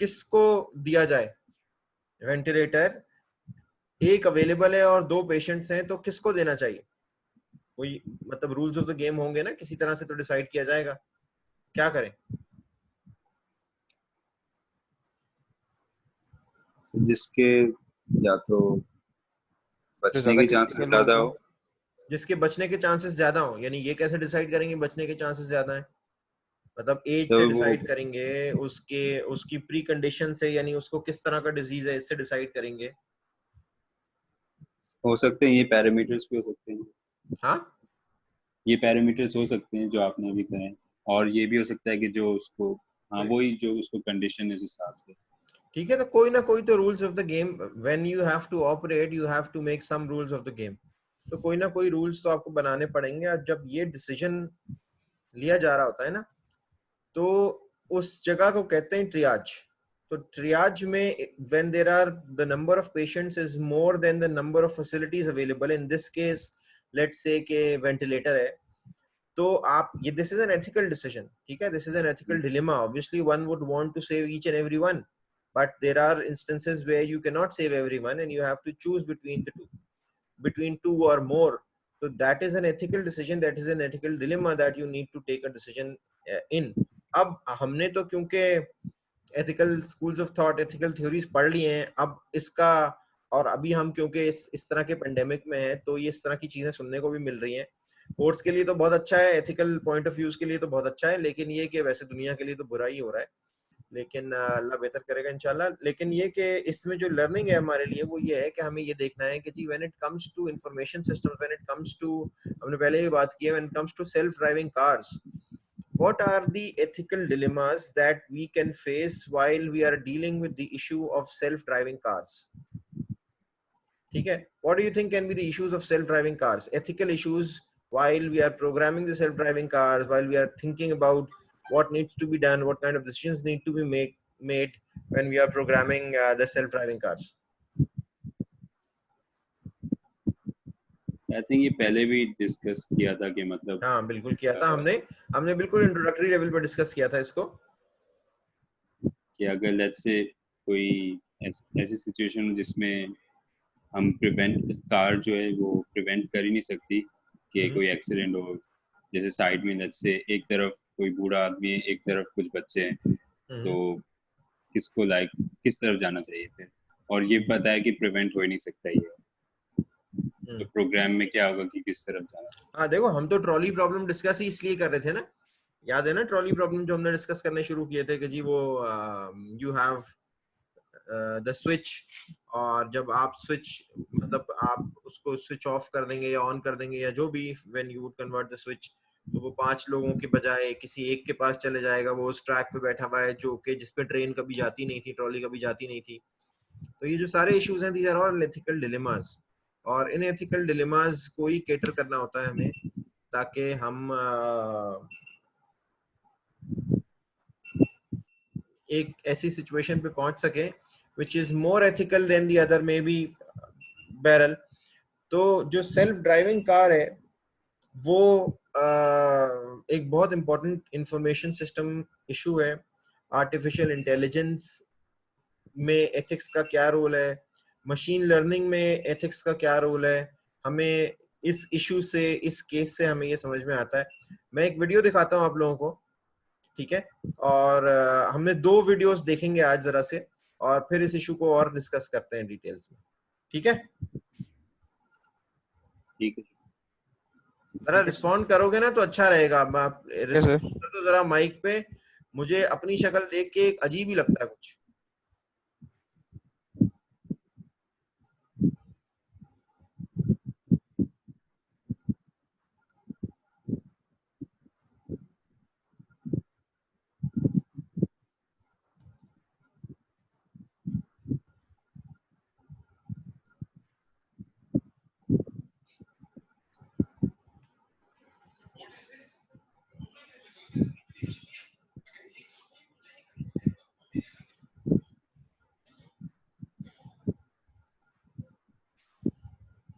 किसको दिया जाए वेंटिलेटर, एक अवेलेबल है और 2 पेशेंट्स हैं, तो किसको देना चाहिए? कोई मतलब रूल्स ऑफ द गेम होंगे ना, किसी तरह से तो डिसाइड किया जाएगा, क्या करें? जिसके या तो बचने के चांसेस ज्यादा हो। जिसके बचने के चांसेस ज्यादा हो, यानी ये कैसे डिसाइड करेंगे बचने के चांसेस ज्यादा हैं? मतलब एज से सर वो डिसाइड करेंगे, उसके उसकी प्री कंडीशन से, यानी उसको किस तरह का डिजीज है इससे डिसाइड करेंगे। हो सकते हैं, ये पैरामीटर्स भी हो सकते हैं। हाँ, ये पैरामीटर्स हो सकते हैं जो आपने अभी कहे, और ये भी हो सकता है कि जो उसको, हाँ वही जो उसको कंडीशन है उस हिसाब से। ठीक है, तो कोई ना कोई तो rules of the game, when you have to operate you have to make some rules of the game. तो कोई ना कोई रूल्स तो आपको बनाने पड़ेंगे, और जब ये डिसीजन लिया जा रहा होता है ना, तो उस जगह को कहते हैं ट्रियाज। तो ट्रियाज में when there are the number of patients is more than the number of facilities available, in this case let's say के वेंटिलेटर है, तो आप ये this is an ethical decision, ठीक है, this is an ethical dilemma. Obviously one would want to save each and everyone, but there are instances where you cannot save everyone and you have to choose between the two, between two or more. So that is an ethical decision, that is an ethical dilemma that you need to take a decision in. अब हमने तो क्योंकि ethical schools of thought, ethical theories पढ़ ली हैं, अब इसका, और अभी हम क्योंकि इस तरह के पेंडेमिक में है, तो ये इस तरह की चीजें सुनने को भी मिल रही हैं। कोर्ट्स के लिए तो बहुत अच्छा है, एथिकल पॉइंट ऑफ व्यूज के लिए तो बहुत अच्छा है, लेकिन ये कि वैसे दुनिया के लिए तो बुरा ही हो रहा है। लेकिन अल्लाह बेहतर करेगा इंशाल्लाह। लेकिन ये कि इसमें जो लर्निंग है हमारे लिए वो ये है कि हमें ये देखना है कि जी when it comes to information system, when it comes to, हमने पहले भी बात की है, when it comes to self driving cars, what are the ethical dilemmas that we can face while we are dealing with the issue of self driving cars? ठीक है, what do you think can be the issues of self driving cars, ethical issues, while we are programming the self driving cars, while we are thinking about what needs to be done, what kind of decisions need to be made when we are programming the self driving cars? I think ये पहले भी discuss किया था कि मतलब हाँ बिल्कुल किया था हमने, हमने बिल्कुल इंट्रोडक्टरी लेवल पर डिस्कस किया था इसको। कि अगर लेट्स से कोई ऐसी सिचुएशन हो जिसमें हम प्रिवेंट, कार जो है वो प्रिवेंट कर ही नहीं सकती कि कोई एक्सीडेंट हो, जैसे साइड में लेट्स से एक तरफ कोई बूढ़ा आदमी है, एक तरफ कुछ बच्चे हैं, तो किसको किस तरफ जाना चाहिए फिर? और ये पता है कि प्रिवेंट हो ही नहीं सकता ये, तो प्रोग्राम में क्या होगा कि किस तरफ जाना चाहिए। हाँ देखो, हम तो ट्रॉली प्रॉब्लम डिस्कस ही इसलिए कर रहे थे ना, याद है ना ट्रॉली प्रॉब्लम जो हमने डिस्कस करने शुरू किए थे कि जी वो यू हैव द स्विच, और जब आप स्विच, मतलब आप उसको स्विच ऑफ कर देंगे या ऑन कर देंगे या जो भी, when you would convert the switch, तो वो 5 लोगों के बजाय किसी एक के पास चले जाएगा, वो उस ट्रैक पे बैठा हुआ है जो कि जिसपे ट्रेन कभी जाती नहीं थी, ट्रॉली कभी जाती नहीं थी। तो ये जो सारे इश्यूज हैं, these are all ethical dilemmas, और इन एथिकल डिलेमास को ही केटर करना होता है हमें, ताकि हम एक ऐसी सिचुएशन पे पहुंच सके which is more ethical than the other may be barrel। तो जो सेल्फ ड्राइविंग कार है वो एक बहुत इंपॉर्टेंट इंफॉर्मेशन सिस्टम इशू है। आर्टिफिशियल इंटेलिजेंस में एथिक्स का क्या रोल है, मशीन लर्निंग में एथिक्स का क्या रोल है, हमें इस इशू से, इस केस से हमें ये समझ में आता है। मैं एक वीडियो दिखाता हूँ आप लोगों को, ठीक है, और हमने 2 वीडियोस देखेंगे आज जरा से, और फिर इस इशू को और डिस्कस करते हैं डिटेल्स में, ठीक है? ठीक है, जरा रिस्पॉन्ड करोगे ना तो अच्छा रहेगा। आप रिस्पॉन्ड तो जरा माइक पे, मुझे अपनी शक्ल देख के एक अजीब ही लगता है कुछ।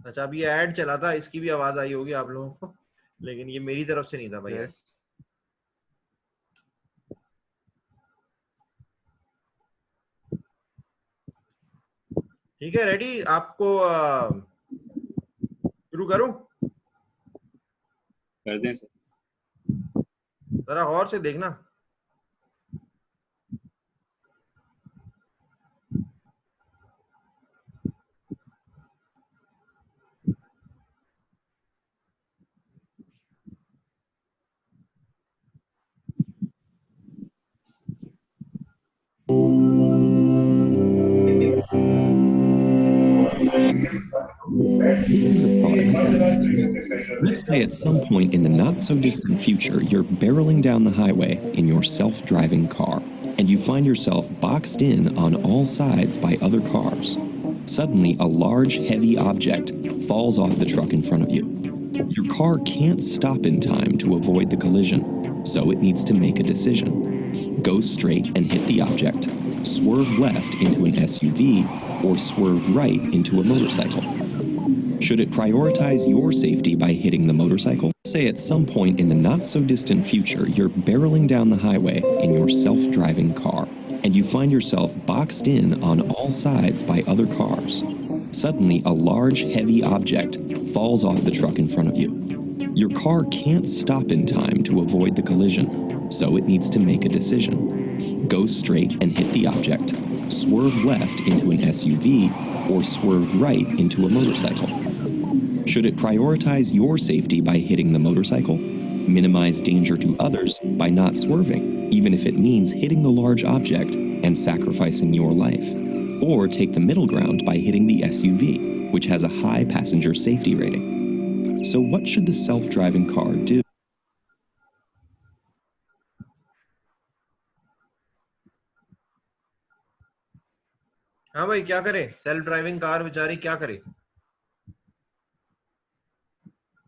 अच्छा, अभी ये ऐड चला था, इसकी भी आवाज आई होगी आप लोगों को, लेकिन ये मेरी तरफ से नहीं था भैया। ठीक है, रेडी? आपको शुरू करूं? कर दें सर? जरा गौर से देखना। This is a thought experiment. Let's say at some point in the not so distant future, you're barreling down the highway in your self driving car, and you find yourself boxed in on all sides by other cars. Suddenly, a large, heavy object falls off the truck in front of you. Your car can't stop in time to avoid the collision, so it needs to make a decision. Go straight and hit the object, swerve left into an SUV, or swerve right into a motorcycle. Should it prioritize your safety by hitting the motorcycle? Say at some point in the not so distant future, you're barreling down the highway in your self driving car, and you find yourself boxed in on all sides by other cars. Suddenly, a large, heavy object falls off the truck in front of you. Your car can't stop in time to avoid the collision, so it needs to make a decision. Go straight and hit the object, swerve left into an SUV, or swerve right into a motorcycle. Should it prioritize your safety by hitting the motorcycle? Minimize danger to others by not swerving, even if it means hitting the large object and sacrificing your life? Or take the middle ground by hitting the SUV, which has a high passenger safety rating? So what should the self-driving car do? हाँ भाई, क्या करे? Self driving car बेचारी क्या करे?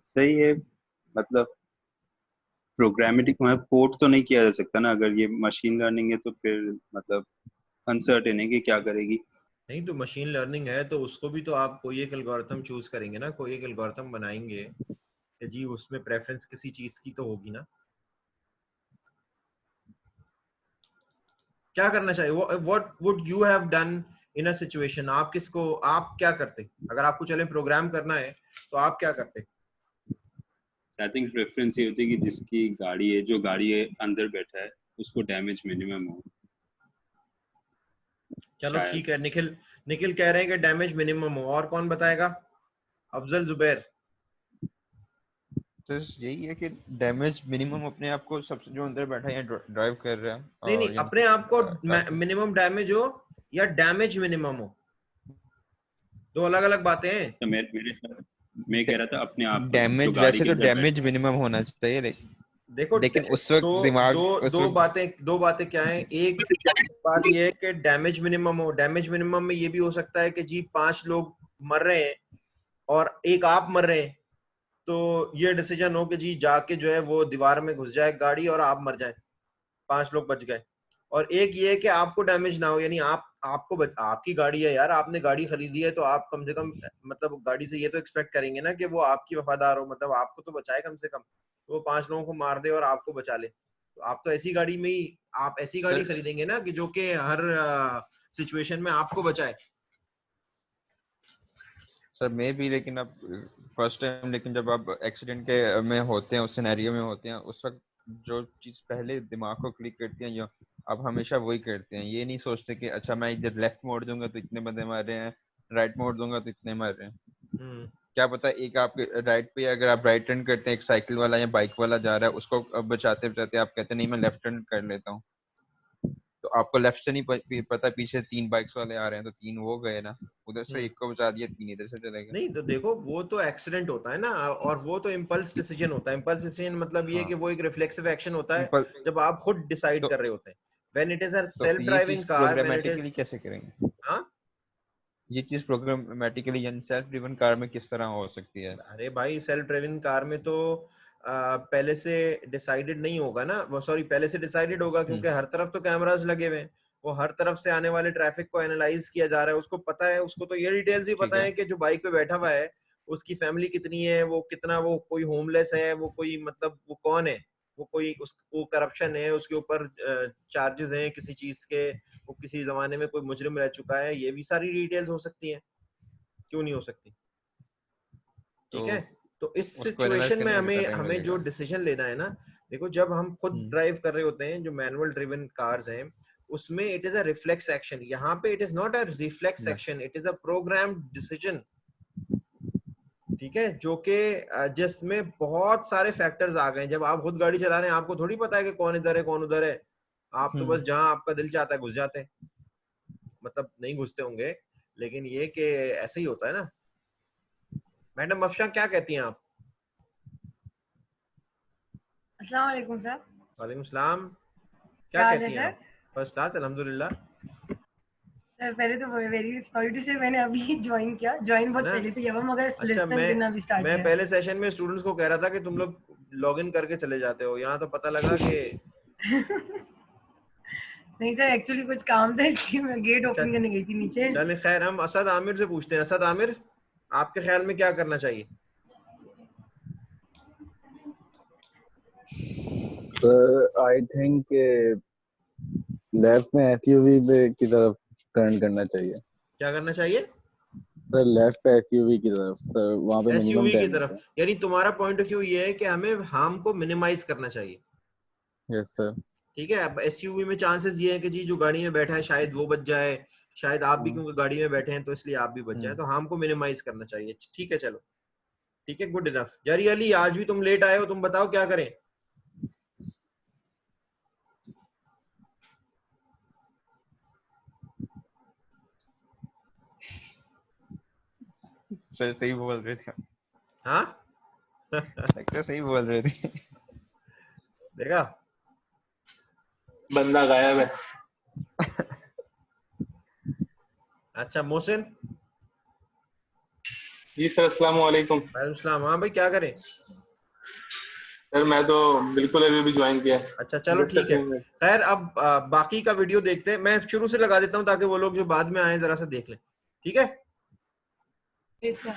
सही है, मतलब प्रोग्रामेटिक में पोर्ट तो नहीं किया जा सकता ना, अगर ये मशीन लर्निंग है तो फिर मतलब अनसर्टेन है कि क्या करेगी। नहीं तो मशीन लर्निंग है तो उसको भी तो आप कोई एक एल्गोरिथम चूज करेंगे ना, कोई एक एल्गोरिथम बनाएंगे कि जी उसमें प्रेफरेंस किसी चीज की तो होगी ना। क्या करना चाहिए? What would you have done in a situation? आप क्या करते अगर आपको चले प्रोग्राम करना है तो आप क्या करते? आई थिंक प्रेफरेंस ये होती है कि जिसकी गाड़ी है, जो गाड़ी है अंदर बैठा है, उसको डैमेज मिनिमम हो। चलो शायद। ठीक है, निखिल निखिल कह रहे हैं कि डैमेज मिनिमम हो। और कौन बताएगा? अफजल, जुबैर? तो यही है कि डैमेज मिनिमम अपने आप को सबसे जो अंदर बैठा है या ड्राइव कर रहा नहीं नहीं, है अपने आप को काफी मिनिमम डैमेज हो या डैमेज मिनिमम हो, दो अलग अलग बातें हैं। तो मैं कह रहा था अपने आप का, जो डैमेज गाड़ी वैसे के तो अंदर डैमेज बैठा मिनिमम होना चाहिए देखो लेकिन उस वक्त दो दिमाग दो उस दो वक्त बातें दो बातें क्या है? एक बात ये है कि डैमेज मिनिमम हो। डैमेज मिनिमम में ये भी हो सकता है कि जी 5 लोग मर रहे हैं और एक आप मर रहे हैं, तो ये डिसीजन हो कि जी जाके जो है वो दीवार में घुस जाए गाड़ी और आप मर जाए, 5 लोग बच गए। और एक ये है कि आपको डैमेज ना हो, यानी आपकी गाड़ी है यार, आपने गाड़ी खरीदी है तो आप कम से कम मतलब गाड़ी से ये तो एक्सपेक्ट करेंगे ना कि वो आपकी वफादार हो, मतलब आपको तो बचाए कम से कम। तो वो 5 लोगों को मार दे और आपको बचा ले, तो आप तो ऐसी गाड़ी में ही आप ऐसी गाड़ी सर खरीदेंगे ना कि जो कि हर सिचुएशन में आपको बचाए। सर मैं भी, लेकिन अब फर्स्ट टाइम, लेकिन जब आप एक्सीडेंट के में होते हैं, उस सिनेरियो में होते हैं, उस वक्त जो चीज पहले दिमाग को क्लिक करती है जो आप हमेशा वही करते हैं। ये नहीं सोचते कि अच्छा मैं इधर लेफ्ट मोड़ दूंगा तो इतने बंदे मर रहे हैं, राइट मोड़ दूंगा तो इतने मर रहे हैं। क्या पता एक आपके राइट पे अगर आप राइट टर्न करते हैं, एक साइकिल वाला या बाइक वाला जा रहा है, उसको बचाते बचाते आप कहते हैं नहीं मैं लेफ्ट टर्न कर लेता हूँ, तो आपको लेफ्ट से नहीं पता पीछे 3 बाइक्स वाले आ रहे हैं, तो 3 वो गए ना, उधर से एक को बचा दिया, 3 इधर से चले गए। नहीं तो देखो, वो तो एक्सीडेंट होता है ना, और वो तो इम्पल्स डिसीजन होता है। इम्पल्स डिसीजन मतलब ये है हाँ, कि वो एक रिफ्लेक्सिव एक्शन होता है इम्पल जब आप खुद डिसाइड तो कर रहे होते हैं। व्हेन इट इज अ तो सेल्फ ये चीज driving car, when it is programmatically कैसे करेंगे? हाँ। ये चीज प्रोग्रामेटिकली यानी सेल्फ ड्रिवन कार में किस तरह हो सकती है? अरे भाई, सेल्फ ड्राइविंग कार में तो पहले से डिसाइडेड नहीं होगा ना, वो सॉरी पहले से डिसाइडेड होगा, क्योंकि हर तरफ तो कैमरास लगे हुए हैं। वो हर तरफ से आने वाले ट्रैफिक को एनालाइज किया जा रहा है, उसको पता है, उसको तो ये डिटेल्स भी ठीक पता है। है कि जो बाइक पे बैठा हुआ है उसकी फैमिली कितनी है, वो कितना, वो कोई होमलेस है, वो कोई मतलब वो कौन है, वो करप्शन है, उसके ऊपर चार्जेस हैं किसी चीज के, वो किसी जमाने में कोई मुजरिम रह चुका है, ये भी सारी डिटेल्स हो सकती हैं। क्यों नहीं हो सकती? ठीक तो है, तो इस उसको एनालाइज सिचुएशन में करने में कितना टाइम हमें जो लगेगा? डिसीजन लेना है ना, देखो जब हम खुद हम्म, ड्राइव कर रहे होते हैं, जो मैनुअल ड्रिवन कार्स हैं, उसमें it is a reflex action. यहाँ पे it is not a reflex yes. Action, it is a programmed decision. ठीक है, जो कि जिसमें बहुत सारे फैक्टर्स आ गए. जब आप खुद गाड़ी चला रहे हैं, आपको थोड़ी पता है कि कौन इधर है कौन उधर है. आप तो बस जहां आपका दिल चाहता है घुस जाते हैं. मतलब नहीं घुसते होंगे, लेकिन ये कि ऐसे ही होता है ना. मैडम अफशा, क्या कहती हैं आप? अस्सलाम वालेकुम सर। वालेकुम सलाम. क्या क्या हाल है कहती हैं सर? आप? फर्स्ट क्लास, अल्हम्दुलिल्लाह. सर पहले तो वेरी सॉरी टू से मैंने अभी ज्वाइन किया, ज्वाइन है बहुत ना? पहले से किया हुआ, मगर अच्छा, लेसन करना अभी स्टार्ट मैं किया है। पहले सेशन में स्टूडेंट्स को कह रहा था कि तुम लोग लॉग इन करके चले जाते हो. यहाँ तो पता लगा कि नहीं सर, एक्चुअली कुछ काम था इसलिए मैं गेट अच्छा, ओपन करने गई थी नीचे। चलिए खैर, हम असद आमिर से पूछते हैं. असद आमिर, आपके ख्याल में क्या करना चाहिए? आई थिंक लेफ्ट में एसयूवी की तरफ टर्न करना चाहिए. क्या करना चाहिए? सर लेफ्ट एसयूवी की तरफ, सर वहाँ पे मिनिमम एसयूवी की डैमेज तरफ. है. यानी तुम्हारा पॉइंट ऑफ व्यू ये है कि हमें हार्म को मिनिमाइज करना चाहिए. Yes sir. ठीक है, अब एसयूवी में चांसेस ये है कि जी जो गाड़ी में बैठा है शायद वो बच जाए, शायद आप भी क्योंकि गाड़ी में बैठे हैं तो इसलिए आप भी बच जाए. तो हार्म को मिनिमाइज करना चाहिए. ठीक है, चलो ठीक है, गुड इनफ. जरी अली, आज भी तुम लेट आए हो, तुम बताओ क्या करें? सर सही बोल रहे थे, हाँ. लगता है सही बोल रहे थे. देखा, बंदा गायब है. अच्छा मोहसिन. जी सर, अस्सलाम वालेकुम. वालेकुम सलाम. हाँ भाई, क्या करें? सर मैं तो बिल्कुल अभी भी ज्वाइन किया. अच्छा चलो ठीक है. खैर, अब बाकी का वीडियो देखते हैं. मैं शुरू से लगा देता हूँ ताकि वो लोग जो बाद में आए जरा सा देख लें. ठीक है. Yes sir.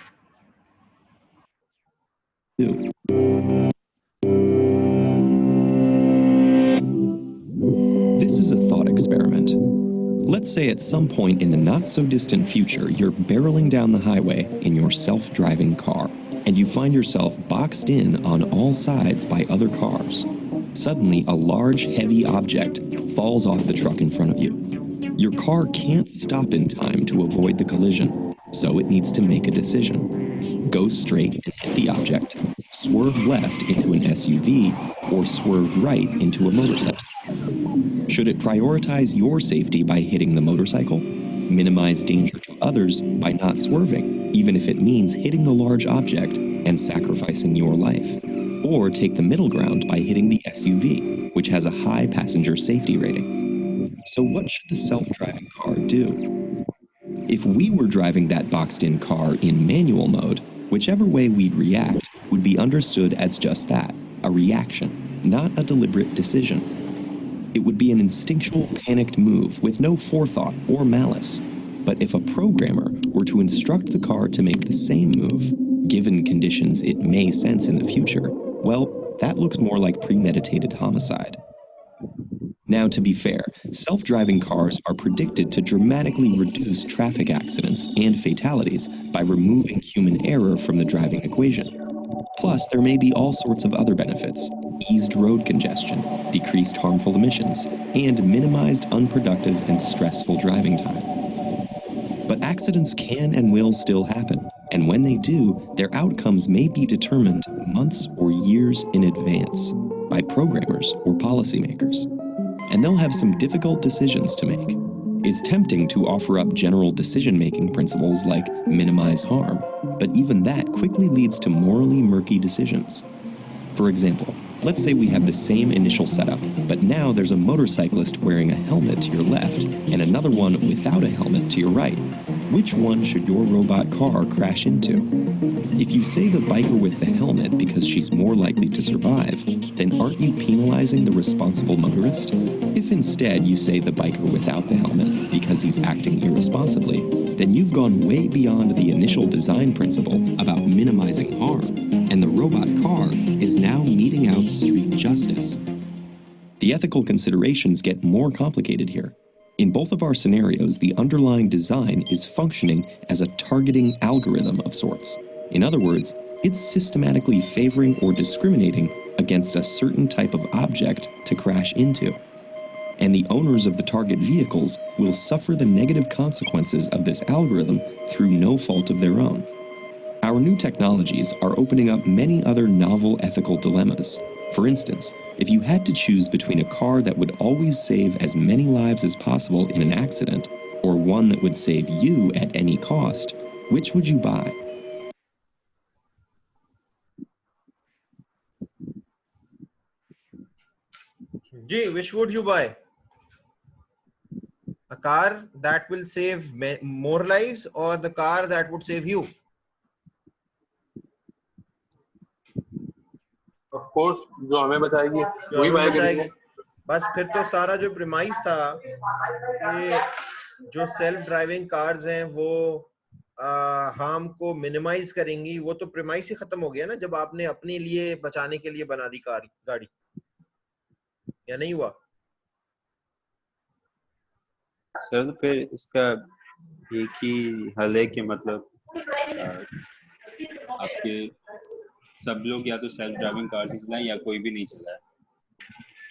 This is a thought experiment. Let's say at some point in the not-so-distant future, you're barreling down the highway in your self-driving car, and you find yourself boxed in on all sides by other cars. Suddenly, a large, heavy object falls off the truck in front of you. Your car can't stop in time to avoid the collision, so it needs to make a decision. Go straight and hit the object, swerve left into an SUV, or swerve right into a motorcycle. Should it prioritize your safety by hitting the motorcycle, minimize danger to others by not swerving, even if it means hitting the large object and sacrificing your life, or take the middle ground by hitting the SUV, which has a high passenger safety rating? So what should the self-driving car do? If we were driving that boxed-in car in manual mode, whichever way we'd react would be understood as just that, a reaction, not a deliberate decision. It would be an instinctual, panicked move with no forethought or malice. But if a programmer were to instruct the car to make the same move, given conditions it may sense in the future, well, that looks more like premeditated homicide. Now, to be fair, self-driving cars are predicted to dramatically reduce traffic accidents and fatalities by removing human error from the driving equation. Plus, there may be all sorts of other benefits: eased road congestion, decreased harmful emissions, and minimized unproductive and stressful driving time. But accidents can and will still happen, and when they do, their outcomes may be determined months or years in advance by programmers or policymakers. And they'll have some difficult decisions to make. It's tempting to offer up general decision-making principles like minimize harm, but even that quickly leads to morally murky decisions. For example, let's say we have the same initial setup, but now there's a motorcyclist wearing a helmet to your left and another one without a helmet to your right. Which one should your robot car crash into? If you say the biker with the helmet because she's more likely to survive, then aren't you penalizing the responsible motorist? If instead you say the biker without the helmet because he's acting irresponsibly, then you've gone way beyond the initial design principle about minimizing harm, and the robot car is now meting out street justice. The ethical considerations get more complicated here. In both of our scenarios, the underlying design is functioning as a targeting algorithm of sorts. In other words, it's systematically favoring or discriminating against a certain type of object to crash into. And the owners of the target vehicles will suffer the negative consequences of this algorithm through no fault of their own. Our new technologies are opening up many other novel ethical dilemmas. For instance, if you had to choose between a car that would always save as many lives as possible in an accident, or one that would save you at any cost, which would you buy? Gee, which would you buy? A car that will save more lives or the car that would save you? Of course जो हमें बचाएगी जो वही हमें bye बचाएगी। करेंगे। बस फिर तो सारा जो प्रीमाइस था कि जो सेल्फ ड्राइविंग कार्स हैं वो हार्म को मिनिमाइज करेंगी, वो तो प्रीमाइस ही खत्म हो गया ना जब आपने अपने लिए बचाने के लिए बना दी गाड़ी, या नहीं हुआ? सर तो फिर इसका एक ही हल है कि मतलब आपके सब लोग या तो सेल्फ ड्राइविंग कार्स ही चलाएं या कोई भी नहीं चलाए।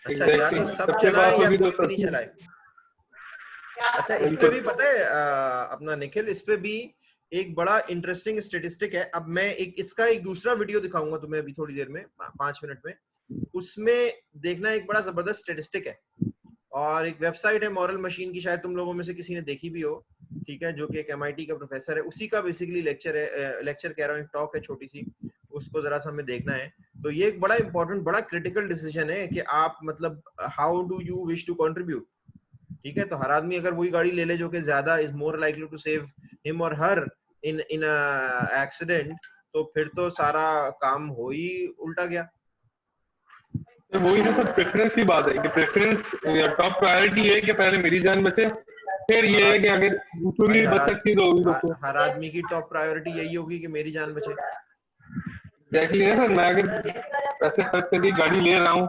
अच्छा, या तो सब चलाए या कोई भी नहीं चलाए। अच्छा, इस पे भी पता है अपना निखिल, इस पे भी एक बड़ा इंटरेस्टिंग स्टेटिस्टिक है। अब मैं इसका एक दूसरा वीडियो दिखाऊंगा तुम्हें अभी थोड़ी देर में, 5 मिनट में। उसमें देखना एक बड़ा जबरदस्त स्टेटिस्टिक है, और एक वेबसाइट है मॉरल मशीन की, शायद तुम लोगों में से किसी ने देखी भी हो, ठीक है, जो कि एक MIT का प्रोफेसर है, उसी का बेसिकली लेक्चर कह रहा हूँ, एक टॉक है छोटी सी, उसको जरा सा हमें देखना है। तो ये एक बड़ा इंपॉर्टेंट, बड़ा क्रिटिकल डिसीजन है कि आप मतलब how do you wish to contribute, ठीक है। तो हर आदमी अगर वही गाड़ी ले ले जो कि ज्यादा is more likely to save him और हर इन एक्सीडेंट, तो फिर तो सारा काम हो ही उल्टा गया। वही ना सर, प्रेफरेंस की बात है कि प्रेफरेंस टॉप प्रायोरिटी है कि पहले मेरी जान बचे, फिर ये है कि अगर दूसरों की बच सकती है तो हर आदमी की टॉप प्रायोरिटी यही होगी कि मेरी जान बचे। एग्जैक्टली है सर। मैं अगर पैसे खर्च करके गाड़ी ले रहा हूँ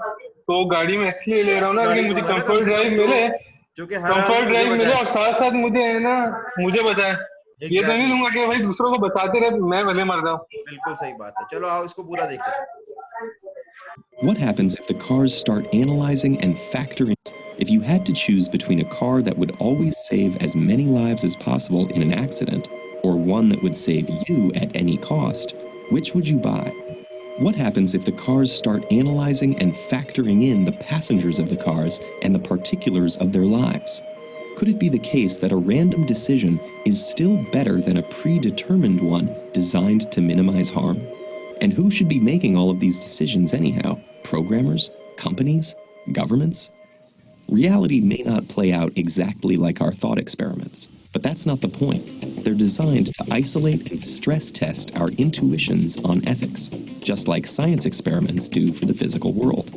तो गाड़ी में इसलिए ले रहा हूँ ना कि मुझे कंफर्ट ड्राइव मिले, कंफर्ट ड्राइव मिले और साथ साथ मुझे है ना मुझे बचाए। ये तो नहीं लूंगा कि भाई दूसरों को बचाते रहे मैं भले मर जाऊं। बिल्कुल सही बात है। चलो आओ इसको पूरा देखें। What happens if the cars start analyzing and factoring? If you had to choose between a car that would always save as many lives as possible in an accident, or one that would save you at any cost, which would you buy? What happens if the cars start analyzing and factoring in the passengers of the cars and the particulars of their lives? Could it be the case that a random decision is still better than a predetermined one designed to minimize harm? And who should be making all of these decisions anyhow? Programmers? Companies? Governments? Reality may not play out exactly like our thought experiments, but that's not the point. They're designed to isolate and stress test our intuitions on ethics, just like science experiments do for the physical world.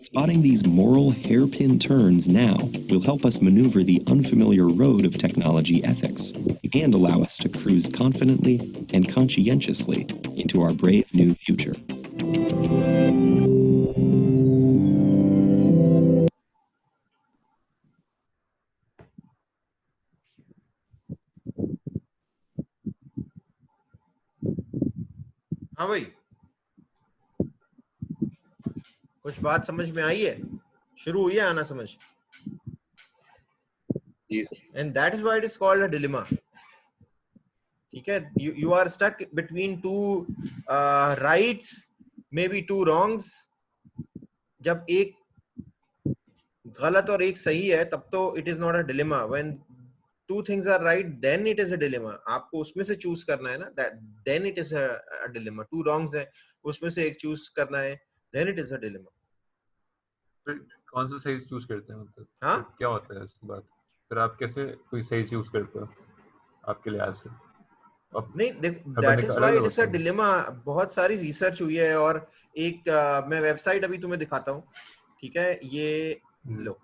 Spotting these moral hairpin turns now will help us maneuver the unfamiliar road of technology ethics and allow us to cruise confidently and conscientiously into our brave new future. हाँ भाई, कुछ बात समझ में आई है? शुरू हुई है आना समझ? And that is why it is called a dilemma. ठीक है, you are stuck between two rights, maybe two wrongs. जब एक गलत और एक सही है तब तो it is not a dilemma. When two things are right, then it is a dilemma. आपको उसमें से चूज करना है ना, then it is a dilemma. Two wrongs है, उसमें से एक चूज करना है, then it is a dilemma. कौन सा सही चूज करते हैं मतलब? हाँ? क्या होता है इसकी बात? फिर आप कैसे कोई सही चूज करते हो आपके लिहाज से? नहीं देखो, that is why it is a dilemma. बहुत सारी रिसर्च हुई है, और एक मैं वेबसाइट अभी तुम्हें दिखाता हूँ, ठीक है, ये लो,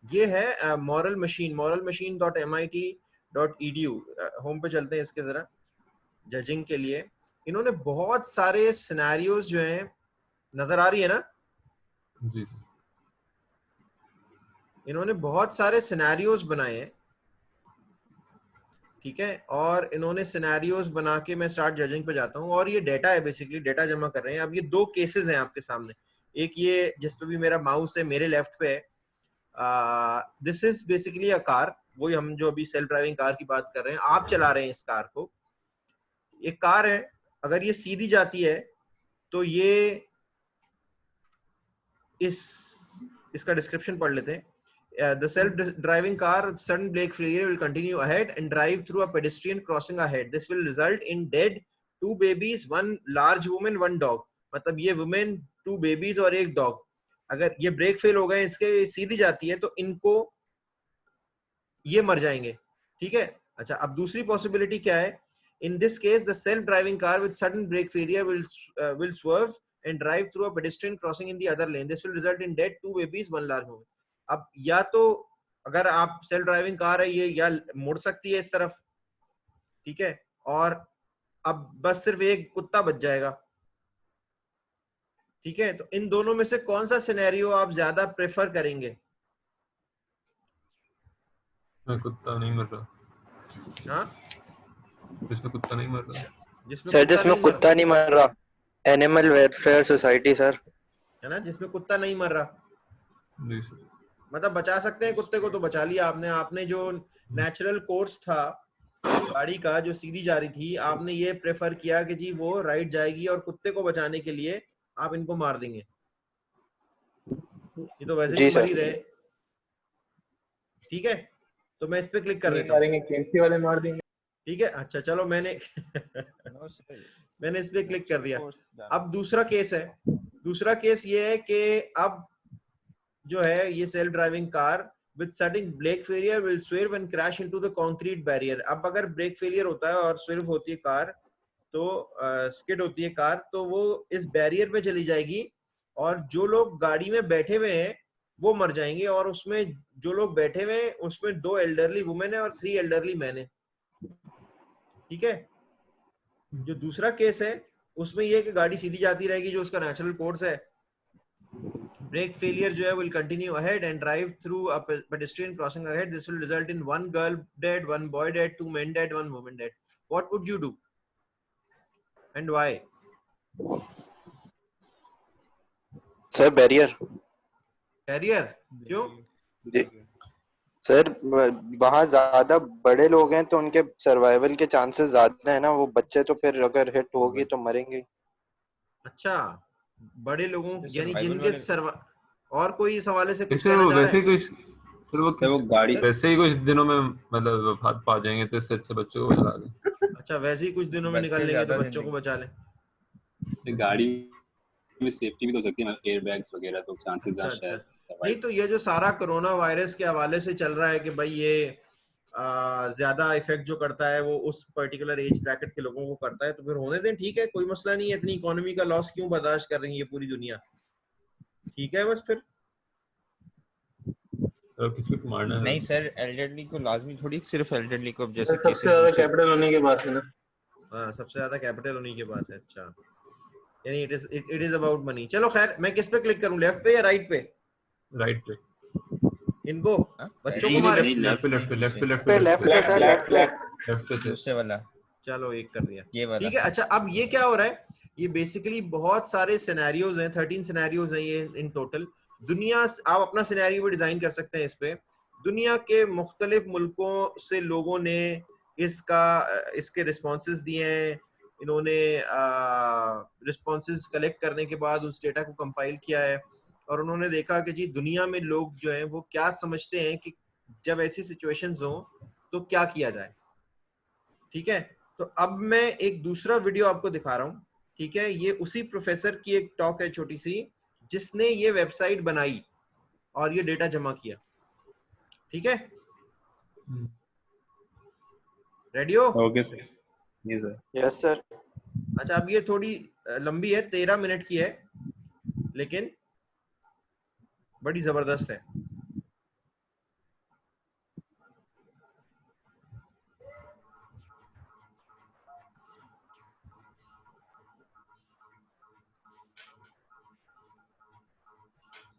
ये है मॉरल मशीन, moralmachine.mit.edu। होम पे चलते हैं इसके जरा, जजिंग के लिए इन्होंने बहुत सारे सिनेरियोज जो हैं नजर आ रही है ना? जी सर। इन्होंने बहुत सारे सिनेरियोज बनाए हैं, ठीक है, और इन्होंने सिनेरियोज बना के मैं स्टार्ट जजिंग पे जाता हूँ, और ये डेटा है, बेसिकली डेटा जमा कर रहे हैं। अब ये दो केसेस हैं आपके सामने, एक ये जिस पे भी मेरा माउस है मेरे लेफ्ट पे है, this is basically a car, वही हम जो अभी सेल्फ ड्राइविंग कार की बात कर रहे हैं, आप चला रहे हैं इस कार को, एक कार है, अगर ये सीधी जाती है तो ये इसका डिस्क्रिप्शन पढ़ लेते हैं। The self-driving car sudden brake failure will continue ahead and drive through a pedestrian crossing ahead. This will result in dead, 2 babies, 1 large woman, 1 dog. मतलब ये women, 2 babies और 1 dog. अगर ये ब्रेक फेल हो गए, इसके सीधी जाती है, तो इनको ये मर जाएंगे, ठीक है। अच्छा, अब दूसरी पॉसिबिलिटी क्या है? In this case, the self-driving car with sudden brake failure will swerve and drive through a pedestrian crossing in the other lane. This will result in dead, 2 babies, 1 large woman. अब या तो अगर आप self driving car है ये, या मुड़ सकती है इस तरफ, ठीक है, और अब बस सिर्फ एक कुत्ता बच जाएगा, ठीक है। तो इन दोनों में से कौन सा सिनेरियो आप ज्यादा प्रेफर करेंगे? कुत्ता नहीं मर रहा। हाँ, जिसमें कुत्ता नहीं मर रहा। सर जिसमें कुत्ता नहीं मर रहा, एनिमल वेलफेयर सोसाइटी सर, है ना, जिसमें कुत्ता नहीं मर रहा, जी सर। मतलब बचा सकते हैं कुत्ते को तो बचा लिया आपने। आपने जो नेचुरल कोर्स था गाड़ी का जो सीधी जा रही थी, आपने ये प्रेफर किया कि जी वो राइट जाएगी, और कुत्ते को बचाने के लिए आप इनको मार देंगे। ये तो वैसे भी मर ही रहे, ठीक है। तो मैं इस पे क्लिक कर देता हूँ, मारेंगे केएमसी वाले मार देंगे, ठीक है। अच्छा चलो, मैंने मैंने इस पे क्लिक कर दिया। अब दूसरा केस है, दूसरा केस ये है कि अब जो है ये self driving car with sudden brake failure will swerve and crash into the concrete barrier. अब अगर ब्रेक फेलियर होता है और स्werve होती है कार, तो स्किड होती है कार, तो वो इस बैरियर पे चली जाएगी, और जो लोग गाड़ी में बैठे हुए हैं वो मर जाएंगे, और उसमें जो लोग बैठे हुए हैं उसमें 2 एल्डरली वुमेन है और 3 एल्डरली मैन है, ठीक है। जो दूसरा केस है उसमें ये कि गाड़ी सीधी जाती रहेगी, जो उसका नेचुरल कोर्स है, ब्रेक फेलियर जो है will continue ahead and drive through a pedestrian crossing ahead. This will result in 1 girl dead, 1 boy dead, 2 men dead, 1 woman dead. What would you do and why? Sir barrier. Barrier क्यों? जी sir, वहाँ ज्यादा बड़े लोग हैं तो उनके survival के chances ज्यादा है ना, वो बच्चे तो फिर अगर हिट होगी तो मरेंगे। अच्छा, बड़े लोगों यानी जिनके और कोई इस हवाले से कुछ कहना सर चाह रहा वैसे है? ही कुछ सर वो गाड़ी वैसे ही कुछ दिनों में मतलब वफात पा जाएंगे, तो इससे अच्छे बच्चों को बचा दें। अच्छा, वैसे ही कुछ दिनों में निकल लेंगे तो बच्चों को बचा लें। गाड़ी में सेफ्टी भी तो हो सकती है, एयर बैग्स वगैरह, तो चांसेस हैं शायद। नहीं तो ये जो सारा कोरोना वायरस के हवाले से चल रहा है कि भाई ये ज्यादा इफेक्ट जो करता है वो उस पर्टिकुलर एज ब्रैकेट के लोगों को करता है, तो फिर होने दें, ठीक है, कोई मसला नहीं है। इतनी इकोनॉमी का लॉस क्यों बर्दाश्त कर रही है ये पूरी दुनिया, ठीक है। बस फिर किसी को मारना है नहीं सर, एल्डरली को लाजमी थोड़ी, सिर्फ एल्डरली को, अब जैसे सबसे ज्यादा कैपिटल होने के बाद है ना। हाँ, सबसे ज्यादा कैपिटल उन्हीं के पास है। अच्छा, यानी इट इज अबाउट मनी। चलो खैर, मैं किस पे क्लिक करूं, लेफ्ट पे या राइट पे? राइट पे। इनको बच्चों को मारे? लेफ्ट पे दूसरे वाला, चलो एक कर दिया, ये वाला, ठीक है। अच्छा, अब ये क्या हो रहा है, ये बेसिकली बहुत सारे सिनेरियोज हैं, 13 सिनेरियोज हैं ये इन टोटल। दुनिया, आप अपना सिनेरियो भी डिजाइन कर सकते हैं इस पे। दुनिया के मुख्तलिफ मुल्कों से लोगों ने इसके रिस्पॉन्सेज दिए हैं, इन्होंने रिस्पॉन्सेज कलेक्ट करने के बाद उस डेटा को कंपाइल किया है, और उन्होंने देखा कि जी दुनिया में लोग जो हैं वो क्या समझते हैं कि जब ऐसी सिचुएशंस हो तो क्या किया जाए, ठीक है। तो अब मैं एक दूसरा वीडियो आपको दिखा रहा हूँ, ठीक है। ये उसी प्रोफेसर की एक टॉक है छोटी सी, जिसने ये वेबसाइट बनाई और ये डेटा जमा किया, ठीक है। रेडी हो? Okay sir. Yes sir. Yes sir. अच्छा, अब ये थोड़ी लंबी है, 13 मिनट की है, लेकिन बड़ी जबरदस्त है।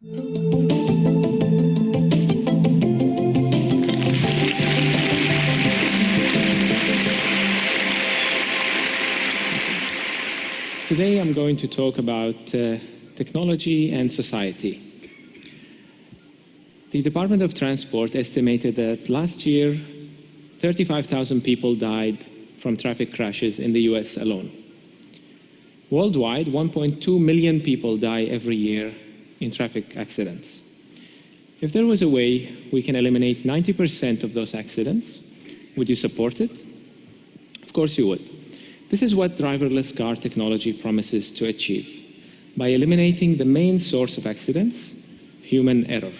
Today I'm going to talk about technology and society. The Department of Transport estimated that last year 35,000 people died from traffic crashes in the US alone. Worldwide, 1.2 million people die every year in traffic accidents. If there was a way we can eliminate 90% of those accidents, would you support it? Of course you would. This is what driverless car technology promises to achieve by eliminating the main source of accidents, human error.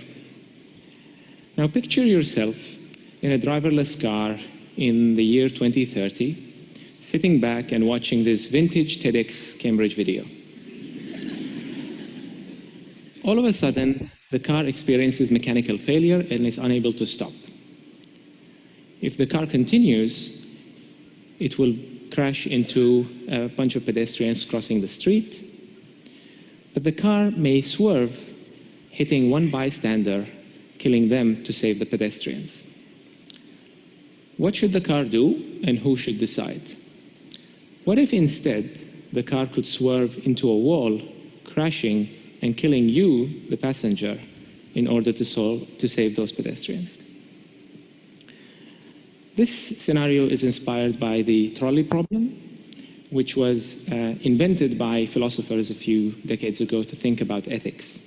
Now picture yourself in a driverless car in the year 2030, sitting back and watching this vintage TEDx Cambridge video. All of a sudden, the car experiences mechanical failure and is unable to stop. If the car continues, it will crash into a bunch of pedestrians crossing the street, but the car may swerve, hitting one bystander, killing them to save the pedestrians. What should the car do, and who should decide? What if instead the car could swerve into a wall, crashing and killing you, the passenger, in order to save those pedestrians? This scenario is inspired by the trolley problem, which was invented by philosophers a few decades ago to think about ethics.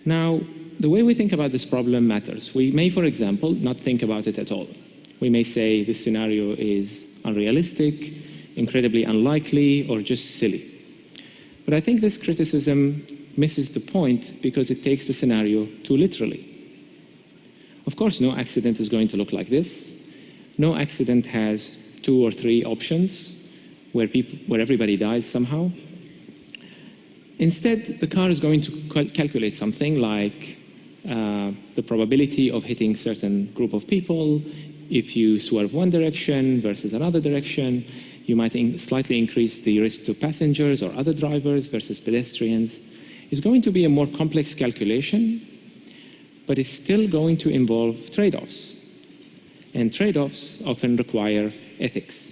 Now, the way we think about this problem matters. We may, for example, not think about it at all. We may say this scenario is unrealistic, incredibly unlikely, or just silly. But I think this criticism misses the point because it takes the scenario too literally. Of course, no accident is going to look like this. No accident has 2 or 3 options where everybody dies somehow. Instead, the car is going to calculate something like the probability of hitting a certain group of people. If you swerve one direction versus another direction, you might slightly increase the risk to passengers or other drivers versus pedestrians. It's going to be a more complex calculation, but it's still going to involve trade-offs. And trade-offs often require ethics.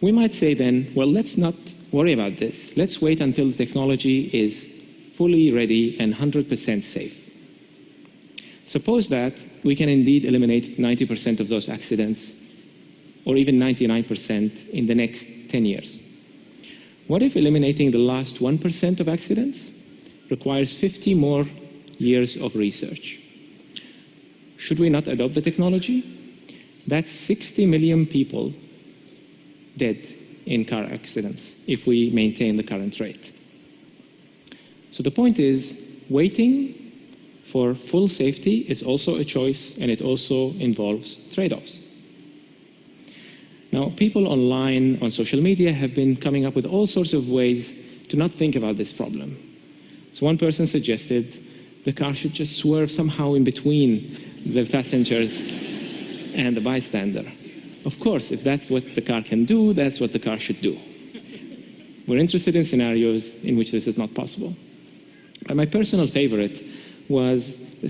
We might say then, well, let's not worry about this. Let's wait until the technology is fully ready and 100% safe. Suppose that we can indeed eliminate 90% of those accidents, or even 99% in the next 10 years. What if eliminating the last 1% of accidents requires 50 more years of research? Should we not adopt the technology? That's 60 million people dead in car accidents if we maintain the current rate. So the point is, waiting for full safety is also a choice, and it also involves trade-offs. Now, people online, on social media, have been coming up with all sorts of ways to not think about this problem. So one person suggested the car should just swerve somehow in between the passengers and the bystander. Of course, if that's what the car can do, that's what the car should do. We're interested in scenarios in which this is not possible. But my personal favorite was a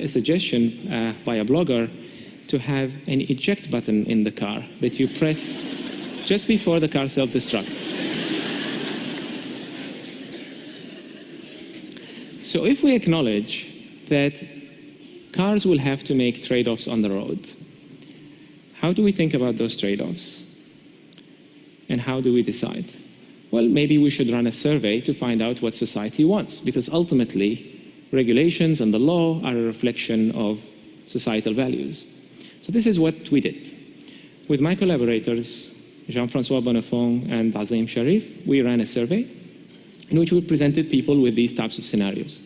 suggestion by a blogger to have an eject button in the car that you press just before the car self-destructs. So if we acknowledge that cars will have to make trade-offs on the road, how do we think about those trade-offs? And how do we decide? Well, maybe we should run a survey to find out what society wants, because ultimately, regulations and the law are a reflection of societal values. So this is what we did. With my collaborators, Jean-François Bonnefond and Azim Sharif, we ran a survey in which we presented people with these types of scenarios.